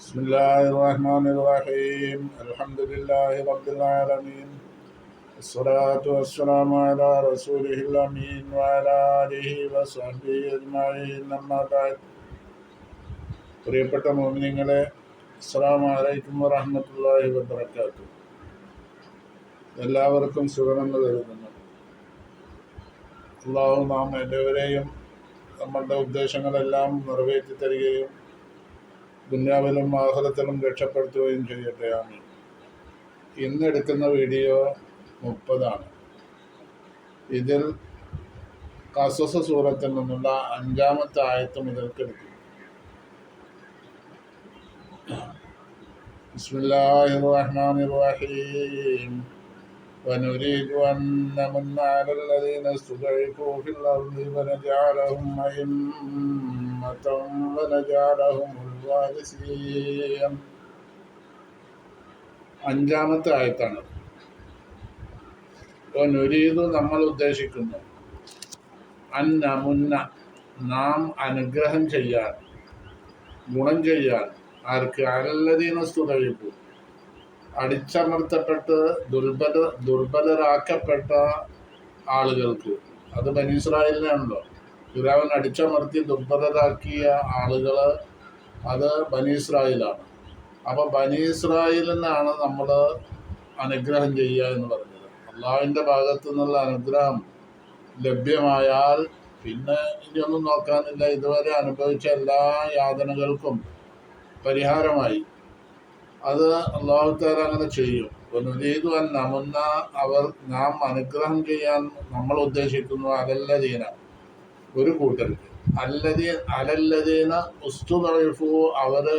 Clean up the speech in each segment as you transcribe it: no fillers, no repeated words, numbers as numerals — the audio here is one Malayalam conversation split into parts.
بسم الله الرحمن الرحيم الحمد لله رب العالمين الصلاة والسلام على رسوله الأمين وعلى آله وصحبه أجمعين أما بعد പ്രിയപ്പെട്ട മുഅ്മിനീങ്ങളെ അസ്സലാമു അലൈക്കും വറഹ്മത്തുള്ളാഹി വബറകാതുഹു. എല്ലാവർക്കും സുഖമെന്ന് കരുതുന്നു. അല്ലാഹു നാം എല്ലാവരെയും നമ്മളുടെ ഉദ്ദേശങ്ങളെല്ലാം നിറവേറ്റി തരികയും ദുനിയാവിലും ആഖിറത്തിലും രക്ഷപ്പെടുത്തുകയും ചെയ്യട്ടെ. ആമീൻ. ഇന്ന് എടുക്കുന്ന വീഡിയോ 30 ഇതിൽ ഖസസ് സൂറത്തിൽ നിന്നുള്ള 5-ാമത്തെ ആയത്ത് മുതൽക്ക് എടുക്കും. ബിസ്മില്ലാഹിർ റഹ്മാനിർ റഹീം ونريد أن نمن على الذين استضعفوا في الأرض ونجعلهم أئمة ونجعلهم الوارثين. 5-ാമത്തെ ആയത്താണ്. നുരീദു നമ്മൾ ഉദ്ദേശിക്കുന്നു, അന്നമുന്ന നാം അനുഗ്രഹം ചെയ്യാൻ, ഗുണം ചെയ്യാൻ, ആർക്ക്? അലല്ലദീന സ്തുതഴിപ്പു അടിച്ചമർത്തപ്പെട്ട് ദുർബലരാക്കപ്പെട്ട ആളുകൾക്ക്. അത് ബനി ഇസ്രായേലിനാണല്ലോ. ഫിറഔൻ അടിച്ചമർത്തി ദുർബലരാക്കിയ ആളുകൾ അത് ബനി ഇസ്രായേലാണ്. അപ്പൊ ബനി ഇസ്രായേലിനാണ് നമ്മൾ അനുഗ്രഹം ചെയ്യുക എന്ന് പറഞ്ഞത്. അള്ളാഹുവിൻ്റെ ഭാഗത്തു നിന്നുള്ള അനുഗ്രഹം ലഭ്യമായാൽ പിന്നെ ഇനിയൊന്നും നോക്കാനില്ല. ഇതുവരെ അനുഭവിച്ച എല്ലാ യാതനകൾക്കും പരിഹാരമായി. അത് അല്ലാഹു തആല അങ്ങനെ ചെയ്യും. വനുരീദു അൻ നമുന്ന അവർ നാം അനുഗ്രഹം ചെയ്യാൻ നമ്മൾ ഉദ്ദേശിക്കുന്നു അലല്ലദീന ഒരു കൂട്ടർക്ക്. അലല്ലദീന ഉസ്തുദഇഫു അവര്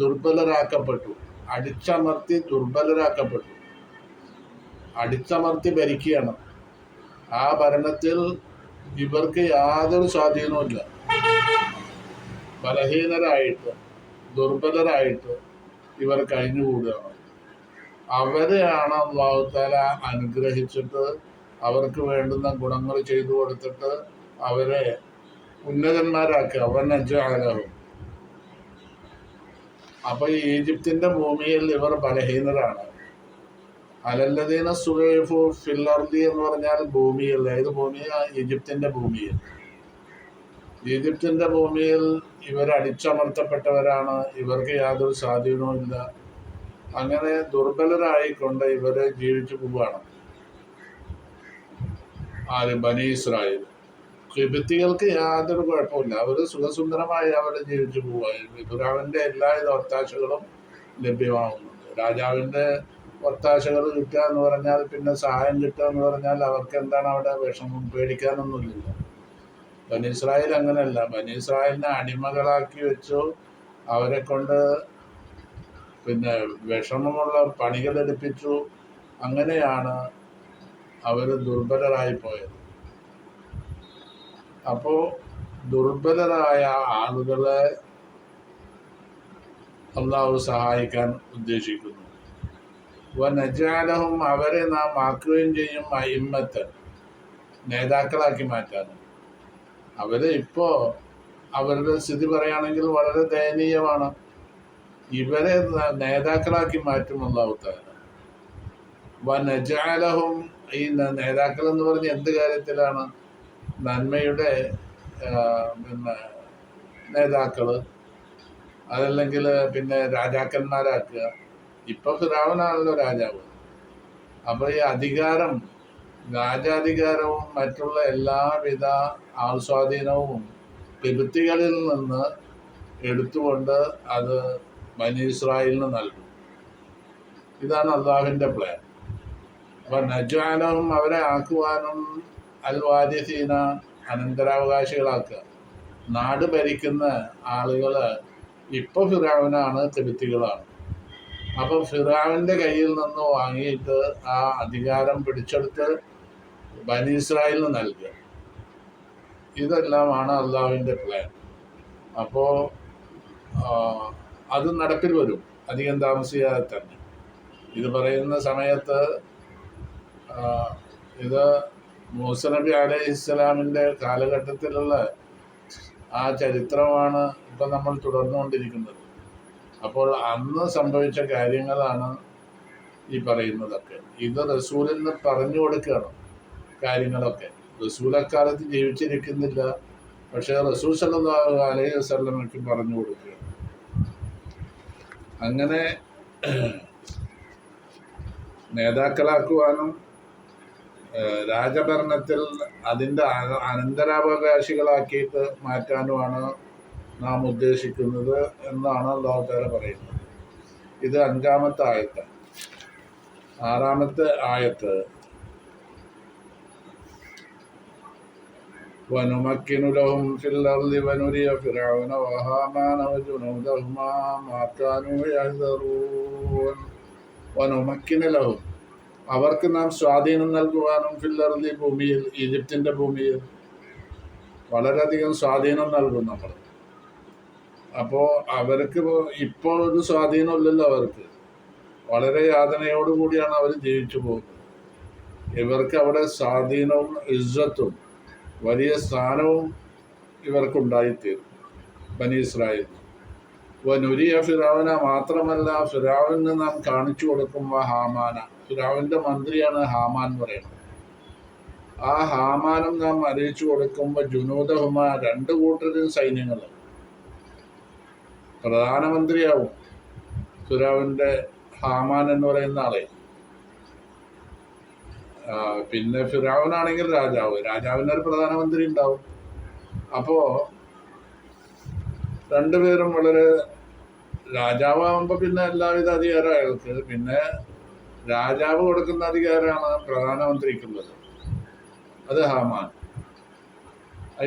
ദുർബലരാക്കപ്പെട്ടു, അടിച്ചമർത്തി ദുർബലരാക്കപ്പെട്ടു. അടിച്ചമർത്തി ഭരിക്കുകയാണ്. ആ ഭരണത്തിൽ ഇവർക്ക് യാതൊരു സ്വാധീനവുമില്ല. ബലഹീനരായിട്ട് ദുർബലരായിട്ട് ഇവർ കഴിഞ്ഞുകൂടുകയാണ്. അവരെയാണ് അല്ലാഹു തആല അനുഗ്രഹിച്ചിട്ട് അവർക്ക് വേണ്ടുന്ന ഗുണങ്ങൾ ചെയ്തു കൊടുത്തിട്ട് അവരെ ഉന്നതന്മാരാക്കുക. വനജഅലഹും. അപ്പൊ ഈ ഈജിപ്തിന്റെ ഭൂമിയിൽ ഇവർ ബലഹീനരാണ്. അലല്ലദീന സുഗൈഫു ഫിൽ അർദി എന്ന് പറഞ്ഞാൽ ഭൂമിയിൽ, ഏത് ഭൂമിയിൽ? ഈജിപ്തിന്റെ ഭൂമിയിൽ. ഈജിപ്തിന്റെ ഭൂമിയിൽ ഇവർ അടിച്ചമർത്തപ്പെട്ടവരാണ്. ഇവർക്ക് യാതൊരു സ്വാധീനവും ഇല്ല. അങ്ങനെ ദുർബലരായിക്കൊണ്ട് ഇവരെ ജീവിച്ചു പോവുകയാണ്. ആര്? ബനി ഇസ്രായേൽ. ഖിബ്തികൾക്ക് യാതൊരു കുഴപ്പമില്ല. അവർ സുഖസുന്ദരമായി അവിടെ ജീവിച്ചു പോവുക. ഫിറഔന്റെ എല്ലാവിധ ഒത്താശകളും ലഭ്യമാകുന്നുണ്ട്. രാജാവിന്റെ ഒത്താശകൾ കിട്ടുക എന്ന് പറഞ്ഞാൽ, പിന്നെ സഹായം കിട്ടുക എന്ന് പറഞ്ഞാൽ അവർക്ക് എന്താണ് അവിടെ വിഷമം? പേടിക്കാനൊന്നുമില്ല. ബനി ഇസ്രായേൽ അങ്ങനെയല്ല. ബനി ഇസ്രായേലിനെ അടിമകളാക്കി വെച്ചു. അവരെ കൊണ്ട് പിന്നെ വിഷമമുള്ള പണികളെടുപ്പിച്ചു. അങ്ങനെയാണ് അവർ ദുർബലരായി പോയത്. അപ്പോ ദുർബലരായ ആളുകളെ അല്ലാഹു സഹായിക്കാൻ ഉദ്ദേശിക്കുന്നു. വനജഅലഹും അവരെ നാം ആക്കുകയും ചെയ്യും അയിമ്മത്തൻ നേതാക്കളാക്കി മാറ്റാൻ. അവര് ഇപ്പോ അവരുടെ സ്ഥിതി പറയുകയാണെങ്കിൽ വളരെ ദയനീയമാണ്. ഇവരെ നേതാക്കളാക്കി മാറ്റും അല്ലാഹു തആല. വനജഅലഹും ഈ നേതാക്കൾ എന്ന് പറഞ്ഞ എന്ത് കാര്യത്തിലാണ്? നന്മയുടെ പിന്നെ നേതാക്കള്, അതല്ലെങ്കിൽ പിന്നെ രാജാക്കന്മാരാക്കുക. ഇപ്പൊ ഫിറഔനാണല്ലോ രാജാവ്. അപ്പൊ ഈ അധികാരം, രാജാധികാരവും മറ്റുള്ള എല്ലാവിധ ആസ്വാധീനവും ഖിബ്തികളിൽ നിന്ന് എടുത്തുകൊണ്ട് അത് ബനി ഇസ്രായേലിന് നൽകും. ഇതാണ് അള്ളാഹുവിൻ്റെ പ്ലാൻ. അപ്പൊ നജ്അലഹും അവരെ ആക്കുവാനും അൽ വാരിസീന അനന്തരാവകാശികളാക്കുക. നാട് ഭരിക്കുന്ന ആളുകള് ഇപ്പൊ ഫിറഔനാണ്, ഖിബ്തികളാണ്. അപ്പൊ ഫിറഔന്റെ കയ്യിൽ നിന്ന് വാങ്ങിയിട്ട് ആ അധികാരം പിടിച്ചെടുത്ത് ബനി ഇസ്രായേലിന് നൽകുക. ഇതെല്ലാമാണ് അള്ളാഹുവിൻ്റെ പ്ലാൻ. അപ്പോ അത് നടപ്പിൽ വരും അധികം താമസിയാതെ തന്നെ. ഇത് പറയുന്ന സമയത്ത് ഇത് മൂസ നബി അലൈഹിസ്സലാമിൻ്റെ കാലഘട്ടത്തിലുള്ള ആ ചരിത്രമാണ് ഇപ്പം നമ്മൾ തുടർന്നുകൊണ്ടിരിക്കുന്നത്. അപ്പോൾ അന്ന് സംഭവിച്ച കാര്യങ്ങളാണ് ഈ പറയുന്നതൊക്കെ. ഇത് റസൂലിന് പറഞ്ഞു കൊടുക്കുകയാണ് കാര്യങ്ങളൊക്കെ. റസൂൽ അക്കാലത്ത് ജീവിച്ചിരിക്കുന്നില്ല, പക്ഷെ റസൂൽ സല്ലല്ലാഹു അലൈഹി വസല്ലമയ്ക്ക് പറഞ്ഞു കൊടുക്കുക. അങ്ങനെ നേതാക്കളാക്കുവാനും രാജഭരണത്തിൽ അതിൻ്റെ അനന്തരാവകാശികളാക്കിയിട്ട് മാറ്റാനുമാണ് നാം ഉദ്ദേശിക്കുന്നത് എന്നാണ് അല്ലാഹു തആല പറയുന്നത്. ഇത് 5-ാമത്തെ ആയത്ത്. 6-ാമത്തെ ആയത്ത് وَنُمَكِّنُ لَهُمْ فِي الْأَرْضِ وَنُرِيَ فِرْعَوْنَ وَهَامَانَ وَجُنُودَهُمَا مَا كَانُوا يَحْذَرُونَ وَنُمَكِّنُ لَهُمْ അവർക്ക് നാം സ്വാധീനം നൽകുവാനും ഫിൽ അർളി ഭൂമിയിൽ, ഈജിപ്തിൻ്റെ ഭൂമിയിൽ വളരെയധികം സ്വാധീനം നൽകും നമ്മൾ. അപ്പോൾ അവർക്ക് ഇപ്പോൾ ഒരു സ്വാധീനമില്ലല്ലോ. അവർക്ക് വളരെ യാതനയോടുകൂടിയാണ് അവർ ജീവിച്ചു പോകുന്നത്. ഇവർക്ക് അവിടെ സ്വാധീനവും ഇസ്സത്തും വലിയ സ്ഥാനവും ഇവർക്കുണ്ടായിത്തീരും ബനി ഇസ്രായേൽ. വനുരിയ ഫിറൗന, മാത്രമല്ല ഫിറൗവിന് നാം കാണിച്ചു കൊടുക്കും ഹാമാന. ഫിറൗവിൻ്റെ മന്ത്രിയാണ് ഹാമാൻ എന്ന് പറയുന്നത്. ആ ഹാമാനും നാം അറിയിച്ചു കൊടുക്കുമ്പോൾ ജുനൂദഹുമ, 2 കൂട്ടരും സൈന്യങ്ങൾ. പ്രധാനമന്ത്രിയാവും ഫിറൗവിൻ്റെ ഹാമാൻ എന്ന് പറയുന്ന ആളെ. പിന്നെ ഫിറൗനാണെങ്കിൽ രാജാവിന് ഒരു പ്രധാനമന്ത്രി ഉണ്ടാവും. അപ്പോൾ രണ്ടുപേരും വളരെ, രാജാവാകുമ്പോൾ പിന്നെ എല്ലാവിധ അധികാരം അയാൾക്ക്, പിന്നെ രാജാവ് കൊടുക്കുന്ന അധികാരമാണ് പ്രധാനമന്ത്രിക്കുള്ളത്, അത് ഹാമാൻ.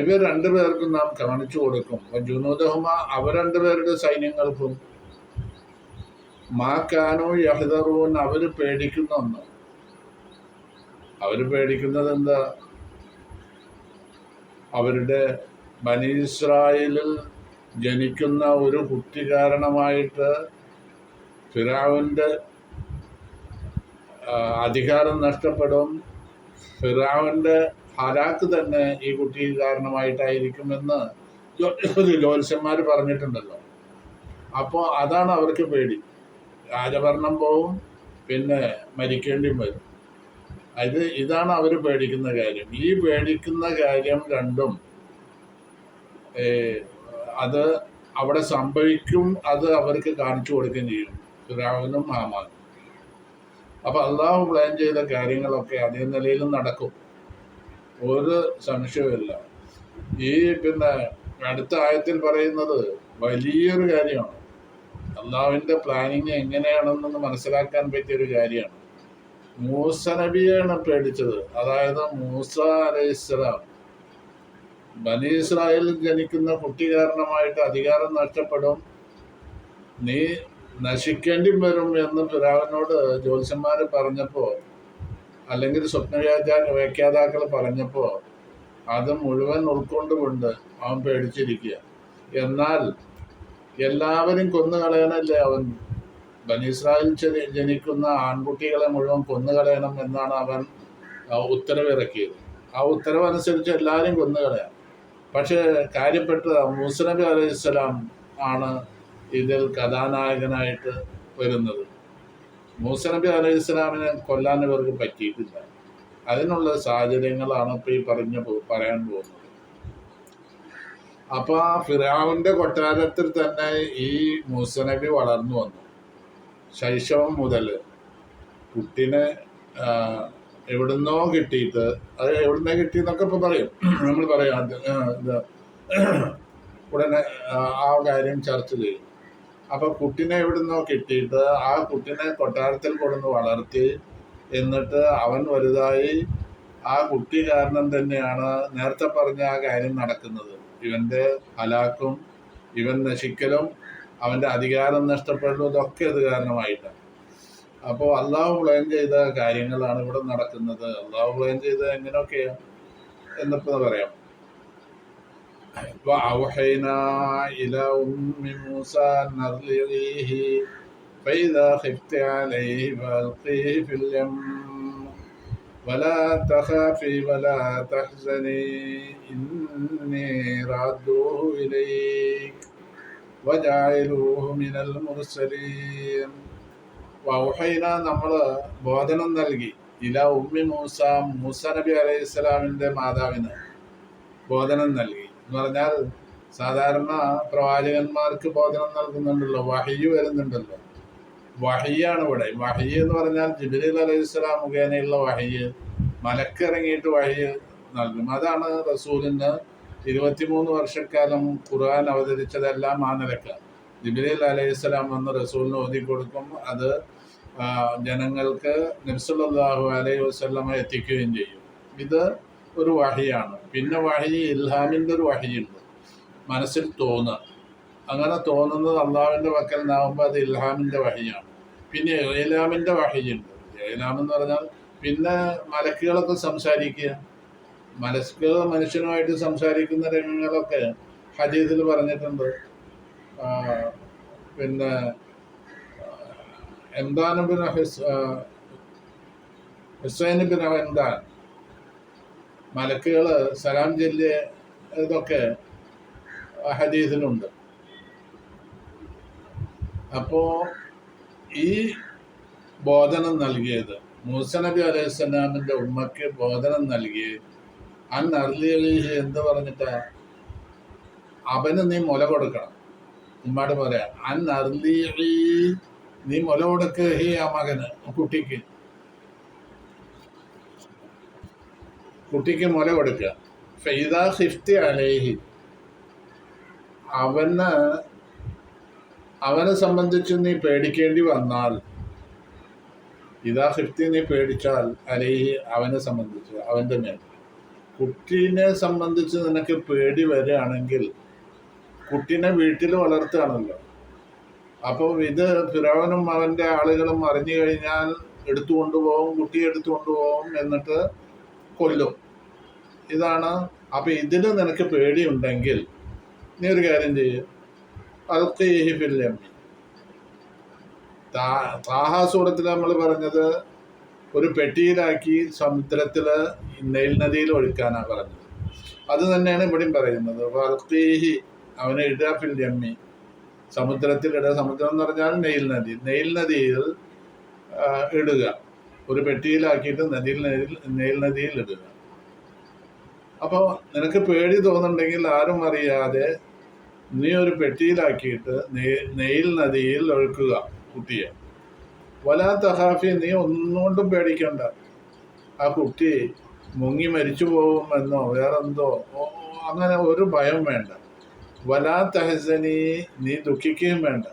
ഇവർ 2 പേർക്കും നാം കാണിച്ചു കൊടുക്കും. ജുനൂദഹുമ, അവർ 2 പേരുടെ സൈന്യങ്ങൾക്കും മാ കാനൂ യഹ്ദറൂൻ, അവർ പേടിക്കുന്ന ഒന്ന്. അവർ പേടിക്കുന്നത് എന്താ? അവരുടെ ബനി ഇസ്രായേലിൽ ജനിക്കുന്ന ഒരു കുട്ടി കാരണമായിട്ട് ഫിറൗവിൻ്റെ അധികാരം നഷ്ടപ്പെടും. ഫിറൗവിൻ്റെ ഹലാക്ക് തന്നെ ഈ കുട്ടി കാരണമായിട്ടായിരിക്കുമെന്ന് ജ്യോത്സ്യന്മാർ പറഞ്ഞിട്ടുണ്ടല്ലോ. അപ്പോൾ അതാണ് അവർക്ക് പേടി. രാജഭരണം പോവും, പിന്നെ മരിക്കേണ്ടിയും വരും. ഇതാണ് അവർ പേടിക്കുന്ന കാര്യം. ഈ പേടിക്കുന്ന കാര്യം രണ്ടും അത് അവിടെ സംഭവിക്കും. അത് അവർക്ക് കാണിച്ചു കൊടുക്കുകയും ചെയ്യും, ഫിറൗനും ഹാമാനും. അപ്പോൾ അള്ളാഹു പ്ലാൻ ചെയ്ത കാര്യങ്ങളൊക്കെ അതേ നിലയിലും നടക്കും, ഒരു സംശയവുമില്ല. ഈ പിന്നെ അടുത്ത ആയത്തിൽ പറയുന്നത് വലിയൊരു കാര്യമാണ്. അള്ളാഹുവിൻ്റെ പ്ലാനിങ് എങ്ങനെയാണെന്ന് മനസ്സിലാക്കാൻ പറ്റിയൊരു കാര്യമാണ്. മൂസ നബിയാണ് പേടിച്ചത്. അതായത് മൂസ അലൈഹിസ്സലാം ബനി ഇസ്രായേലിൽ ജനിക്കുന്ന കുട്ടി കാരണമായിട്ട് അധികാരം നഷ്ടപ്പെടും, നീ നശിക്കേണ്ടി വരും എന്ന് ഫിറൗവിനോട് ജ്യോത്സ്യന്മാർ പറഞ്ഞപ്പോൾ, അല്ലെങ്കിൽ വ്യാഖ്യാതാക്കൾ പറഞ്ഞപ്പോൾ, അത് മുഴുവൻ ഉൾക്കൊണ്ടുകൊണ്ട് അവൻ പേടിച്ചിരിക്കുക. എന്നാൽ എല്ലാവരും കൊന്നുകളയാനല്ലേ അവൻ, ബനി ഇസ്രായേൽ ജനിക്കുന്ന ആൺകുട്ടികളെ മുഴുവൻ കൊന്നുകളയണം എന്നാണ് അവൻ ഉത്തരവിറക്കിയത്. ആ ഉത്തരവനുസരിച്ച് എല്ലാവരും കൊന്നുകളയാം. പക്ഷേ കാര്യപ്പെട്ട മൂസ നബി അലൈഹിസ്സലാം ആണ് ഇതിൽ കഥാനായകനായിട്ട് വരുന്നത്. മൂസ നബി അലൈഹിസ്സലാമിനെ കൊല്ലാൻ ഇവർക്ക് പറ്റിയിട്ടില്ല. അതിനുള്ള സാഹചര്യങ്ങളാണ് ഇപ്പോൾ ഈ പറയാൻ പോകുന്നത്. അപ്പോൾ ആ ഫിറൗവിൻ്റെ കൊട്ടാരത്തിൽ തന്നെ ഈ മൂസ നബി വളർന്നു വന്നു. ശൈശവം മുതൽ കുട്ടീനെ എവിടുന്നോ കിട്ടിയിട്ട്, അത് എവിടുന്നോ കിട്ടിയെന്നൊക്കെ ഇപ്പോൾ പറയും, നമ്മൾ പറയാം, ഉടനെ ആ കാര്യം ചർച്ച ചെയ്യും. അപ്പോൾ കുട്ടീനെ എവിടുന്നോ കിട്ടിയിട്ട് ആ കുട്ടീനെ കൊട്ടാരത്തിൽ കൊടുന്ന് വളർത്തി, എന്നിട്ട് അവൻ വലുതായി. ആ കുട്ടി കാരണം തന്നെയാണ് നേരത്തെ പറഞ്ഞ ആ കാര്യം നടക്കുന്നത്. ഇവൻ്റെ ഹലാക്കും ഇവൻ നശിക്കലും അവൻ്റെ അധികാരം നഷ്ടപ്പെടുന്നതും ഇതൊക്കെ ഇത് കാരണമായിട്ടാണ്. അപ്പോൾ അള്ളാഹു പ്ലാൻ ചെയ്ത കാര്യങ്ങളാണ് ഇവിടെ നടക്കുന്നത്. അള്ളാഹു പ്ലാൻ ചെയ്ത് എങ്ങനെയൊക്കെയാണ് എന്നിപ്പോൾ പറയാം. وأوحينا إلى أم موسى أن أرضعيه فإذا خفت عليه فألقيه في اليم ولا تخافي ولا تحزني إني رادوه إليك വജഅലൂഹു മിനൽ മുർസലീൻ. വൗഹൈന നമ്മൾ ബോധനം നൽകി ഇല ഉമ്മി മൂസ, മൂസ നബി അലൈഹി സ്വലാമിൻ്റെ മാതാവിന് ബോധനം നൽകി എന്ന് പറഞ്ഞാൽ സാധാരണ പ്രവാചകന്മാർക്ക് ബോധനം നൽകുന്നുണ്ടല്ലോ, വഹയ്യ് വരുന്നുണ്ടല്ലോ. വഹയ്യാണ് ഇവിടെ. വഹയ്യ് എന്ന് പറഞ്ഞാൽ ജിബ്രീൽ അലൈഹി സ്വലാം മുഖേനയുള്ള വഹയ്യ്, മലക്കിറങ്ങിയിട്ട് വഹയ്യ് നൽകും. അതാണ് റസൂലിന് 23 വർഷക്കാലം ഖുർആൻ അവതരിച്ചതെല്ലാം ആ നിലക്ക്. ജിബ്രീൽ അലൈഹി സ്വലാം വന്ന് റസൂലിന് ഓതി കൊടുക്കും. അത് ജനങ്ങൾക്ക് നബി സല്ലല്ലാഹു അലൈഹി വസല്ലമ എത്തിക്കുകയും ചെയ്യും. ഇത് ഒരു വഹിയാണ്. പിന്നെ വഹി ഇൽഹാമിൻ്റെ ഒരു വഹിയുണ്ട്, മനസ്സിൽ തോന്നുക. അങ്ങനെ തോന്നുന്നത് അള്ളാഹുവിൻ്റെ പക്കൽ നിന്നാകുമ്പോൾ അത് ഇൽഹാമിൻ്റെ വഹിയാണ്. പിന്നെ ഇലാമിൻ്റെ വഹിയുണ്ട്. ഇലാം എന്ന് പറഞ്ഞാൽ പിന്നെ മലക്കുകളൊക്കെ സംസാരിക്കുക. മലക്കുകൾ മനുഷ്യനുമായിട്ട് സംസാരിക്കുന്ന രംഗങ്ങളൊക്കെ ഹദീസിൽ പറഞ്ഞിട്ടുണ്ട്. പിന്നെ എന്താണ് പിന്നെ ഹുസൈൻ ബിൻ എന്താൻ മലക്കുകൾ സലാം ചൊല്ലിയ ഇതൊക്കെ ഹദീസിലുണ്ട്. അപ്പോൾ ഈ ബോധനം നൽകിയത് മൂസ നബി അലൈഹി സ്വലാമിൻ്റെ ഉമ്മയ്ക്ക് ബോധനം നൽകിയത് അന്നർലിഹി എന്ന് പറഞ്ഞിട്ട് അവന് നീ മുല കൊടുക്കണം. ഉമ്മാട് പറയാം അന്നർലിഹി, നീ മുല കൊടുക്ക് ഹി ആ മകന്, കുട്ടിക്ക് മുല കൊടുക്കുക. ഫൈദാ ഖിഫ്തി അലൈഹി, അവനെ സംബന്ധിച്ച് നീ പേടിക്കേണ്ടി വന്നാൽ, ഇതാ ഖിഫ്തി നീ പേടിച്ചാൽ അലൈഹി അവനെ സംബന്ധിച്ച്, അവൻ്റെ മേൽ, കുട്ടീനെ സംബന്ധിച്ച് നിനക്ക് പേടി വരികയാണെങ്കിൽ, കുട്ടീനെ വീട്ടിൽ വളർത്തുകയാണല്ലോ. അപ്പോൾ ഇത് ഫിറഔനും അവൻ്റെ ആളുകളും അറിഞ്ഞു കഴിഞ്ഞാൽ എടുത്തു കൊണ്ടുപോകും, കുട്ടിയെ എടുത്തു കൊണ്ടുപോകും, എന്നിട്ട് കൊല്ലും. ഇതാണ്. അപ്പം ഇതിൽ നിനക്ക് പേടിയുണ്ടെങ്കിൽ നീ ഒരു കാര്യം ചെയ്യും, അൽഖീഹി ഫിൽ യമ്മി. താഹ സൂറത്തിൽ നമ്മൾ പറഞ്ഞത് ഒരു പെട്ടിയിലാക്കി സമുദ്രത്തിൽ നൈൽ നദിയിൽ ഒഴുക്കാനാണ് പറഞ്ഞത്. അത് തന്നെയാണ് ഇവിടെയും പറയുന്നത്. അൽഖീഹി, അവനെ ഇടുക ഫിൽ യമ്മി, സമുദ്രത്തിൽ ഇടുക. സമുദ്രം എന്ന് പറഞ്ഞാൽ നെയിൽ നദിയിൽ ഇടുക. ഒരു പെട്ടിയിലാക്കിയിട്ട് നെയിൽ നദിയിൽ ഇടുക. അപ്പോൾ നിനക്ക് പേടി തോന്നുന്നുണ്ടെങ്കിൽ ആരും അറിയാതെ നീ ഒരു പെട്ടിയിലാക്കിയിട്ട് നെയിൽ നദിയിൽ ഒഴുക്കുക കുട്ടിയെ. വലാ തഹാഫി, നീ ഒന്നുകൊണ്ടും പേടിക്കണ്ട. ആ കുട്ടി മുങ്ങി മരിച്ചു പോകുമെന്നോ വേറെന്തോ അങ്ങനെ ഒരു ഭയം വേണ്ട. വലാ തഹസനി, നീ ദുഃഖിക്കുകയും വേണ്ട.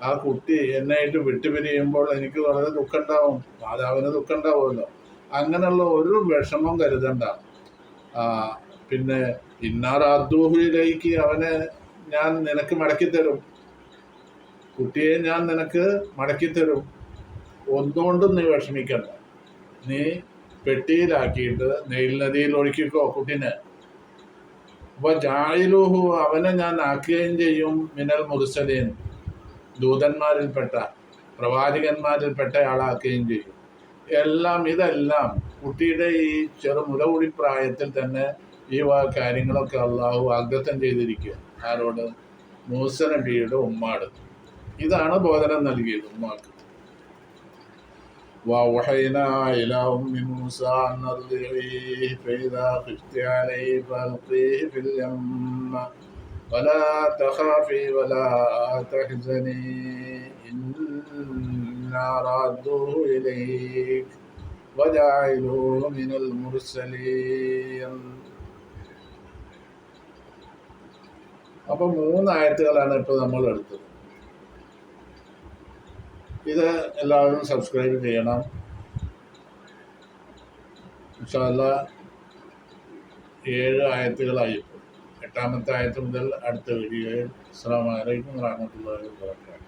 ആ കുട്ടി എന്നായിട്ട് വിട്ടുപിരിയുമ്പോൾ എനിക്ക് വളരെ ദുഃഖം ഉണ്ടാവും, മാതാവിന് ദുഃഖം ഉണ്ടാവുമല്ലോ. അങ്ങനെയുള്ള ഒരു വിഷമം കരുതണ്ട. പിന്നെ ഇന്നാറാദ്ദൂഹിലേക്ക്, അവനെ ഞാൻ നിനക്ക് മടക്കിത്തരും, കുട്ടിയെ ഞാൻ നിനക്ക് മടക്കിത്തരും. ഒന്നുകൊണ്ടും നീ വിഷമിക്കണ്ട. നീ പെട്ടിയിലാക്കിയിട്ട് നെയിൽ നദിയിൽ ഒഴുക്കിക്കോ കുട്ടീനെ. അപ്പോൾ ജായിലുഹു, അവനെ ഞാൻ ആക്കുകയും ചെയ്യും മിനൽ മുർസലീൻ, ദൂതന്മാരിൽപ്പെട്ട പ്രവാചകന്മാരിൽപ്പെട്ട ആളാക്കുകയും ചെയ്യും. ഇതെല്ലാം കുട്ടിയുടെ ഈ ചെറുമുലകുടി പ്രായത്തിൽ തന്നെ ഈ കാര്യങ്ങളൊക്കെ അള്ളാഹു വാഗ്ദത്തം ചെയ്തിരിക്കുക. ആരോട്? മൂസ നബിയുടെ ഉമ്മാട്. ഇതാണ് ബോധനം നൽകിയത് ഉമ്മാക്ക്. وأوحينا إلى أم موسى أن أرضعيه فإذا خفت عليه فألقيه في اليم ولا تخافي ولا تحزني إنا رادوه إليك وجاعلوه من المرسلين. അപ്പോൾ 3 ആയത്തുകളാണ് ഇപ്പോൾ നമ്മൾ എടുത്തത്. ഇത് എല്ലാവരും സബ്സ്ക്രൈബ് ചെയ്യണം. ഇൻഷാ അല്ലാഹ് 7 ആയത്തുകളായി. 8ാമത്തെ ആയത്ത് മുതൽ അടുത്ത വീഡിയോയിൽ. അസ്സലാമു അലൈക്കും വറഹ്മത്തുള്ളാഹി വബറകാതുഹു.